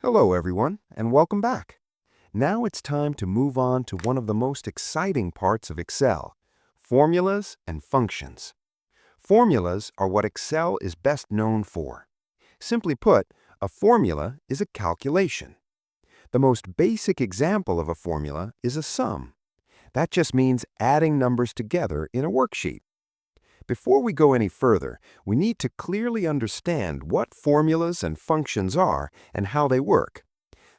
Hello, everyone, and welcome back. Now it's time to move on to one of the most exciting parts of Excel, formulas and functions. Formulas are what Excel is best known for. Simply put, a formula is a calculation. The most basic example of a formula is a sum. That just means adding numbers together in a worksheet. Before we go any further, we need to clearly understand what formulas and functions are and how they work.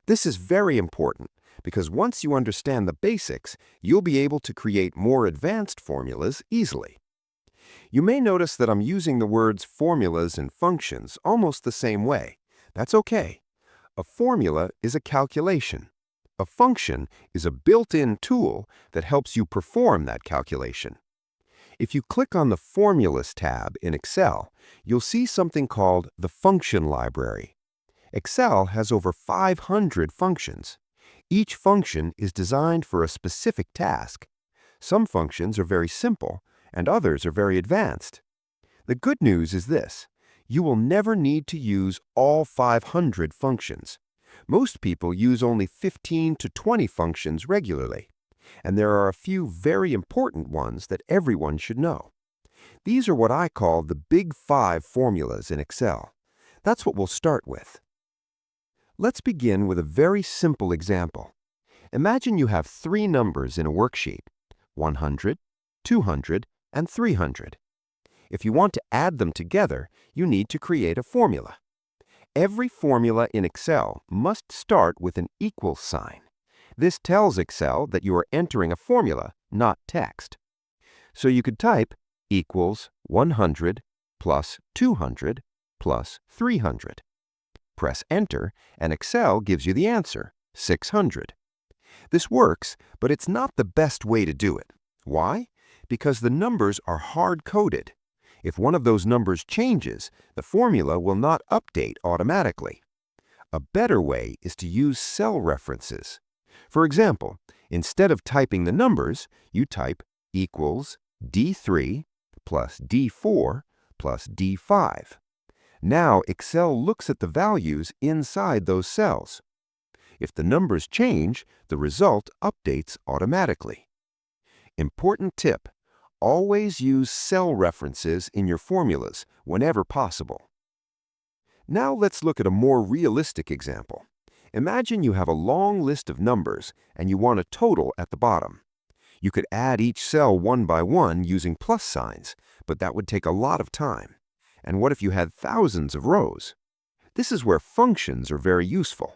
This is very important because once you understand the basics, you'll be able to create more advanced formulas easily. You may notice that I'm using the words formulas and functions almost the same way. That's okay. A formula is a calculation. A function is a built-in tool that helps you perform that calculation. If you click on the Formulas tab in Excel, you'll see something called the Function Library. Excel has over 500 functions. Each function is designed for a specific task. Some functions are very simple, and others are very advanced. The good news is this: you will never need to use all 500 functions. Most people use only 15 to 20 functions regularly, and there are a few very important ones that everyone should know. These are what I call the Big Five formulas in Excel. That's what we'll start with. Let's begin with a very simple example. Imagine you have three numbers in a worksheet: 100, 200, and 300. If you want to add them together, you need to create a formula. Every formula in Excel must start with an equal sign. This tells Excel that you are entering a formula, not text. So you could type equals 100 plus 200 plus 300. Press Enter, and Excel gives you the answer, 600. This works, but it's not the best way to do it. Why? Because the numbers are hard-coded. If one of those numbers changes, the formula will not update automatically. A better way is to use cell references. For example, instead of typing the numbers, you type equals D3 plus D4 plus D5. Now Excel looks at the values inside those cells. If the numbers change, the result updates automatically. Important tip: always use cell references in your formulas whenever possible. Now let's look at a more realistic example. Imagine you have a long list of numbers and you want a total at the bottom. You could add each cell one by one using plus signs, but that would take a lot of time. And what if you had thousands of rows? This is where functions are very useful.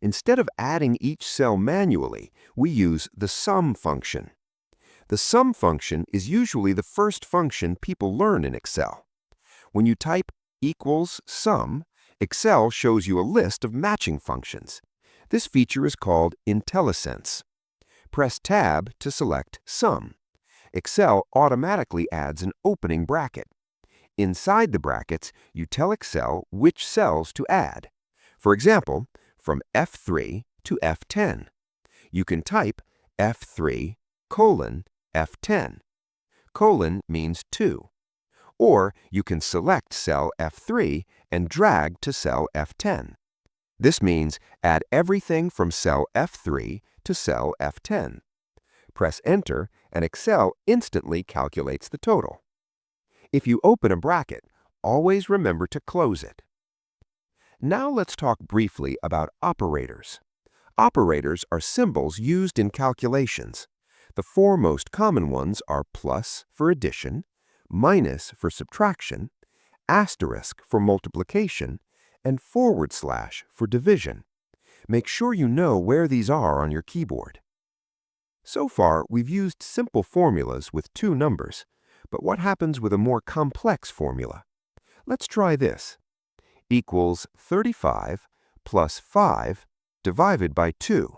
Instead of adding each cell manually, we use the sum function. The sum function is usually the first function people learn in Excel. When you type equals sum, Excel shows you a list of matching functions. This feature is called IntelliSense. Press Tab to select Sum. Excel automatically adds an opening bracket. Inside the brackets, you tell Excel which cells to add. For example, from F3 to F10. You can type F3 colon F10. Colon means 2. Or you can select cell F3 and drag to cell F10. This means add everything from cell F3 to cell F10. Press Enter, and Excel instantly calculates the total. If you open a bracket, always remember to close it. Now let's talk briefly about operators. Operators are symbols used in calculations. The four most common ones are plus for addition, minus for subtraction, asterisk for multiplication, and forward slash for division. Make sure you know where these are on your keyboard. So far, we've used simple formulas with two numbers, but what happens with a more complex formula? Let's try this. Equals 35 plus 5 divided by 2.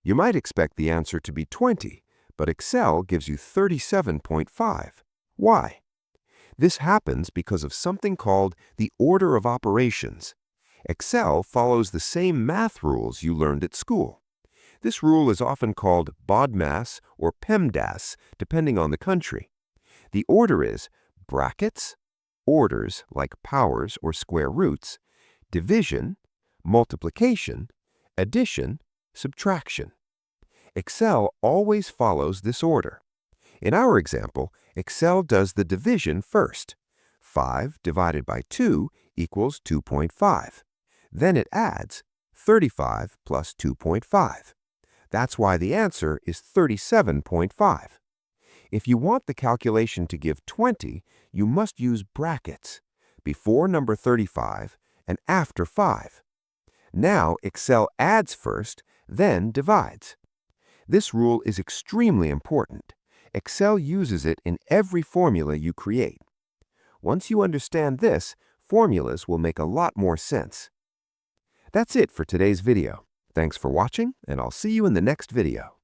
You might expect the answer to be 20, but Excel gives you 37.5. Why? This happens because of something called the order of operations. Excel follows the same math rules you learned at school. This rule is often called BODMAS or PEMDAS, depending on the country. The order is brackets, orders like powers or square roots, division, multiplication, addition, subtraction. Excel always follows this order. In our example, Excel does the division first. 5 divided by 2 equals 2.5. Then it adds 35 plus 2.5. That's why the answer is 37.5. If you want the calculation to give 20, you must use brackets before number 35 and after 5. Now Excel adds first, then divides. This rule is extremely important. Excel uses it in every formula you create. Once you understand this, formulas will make a lot more sense. That's it for today's video. Thanks for watching, and I'll see you in the next video.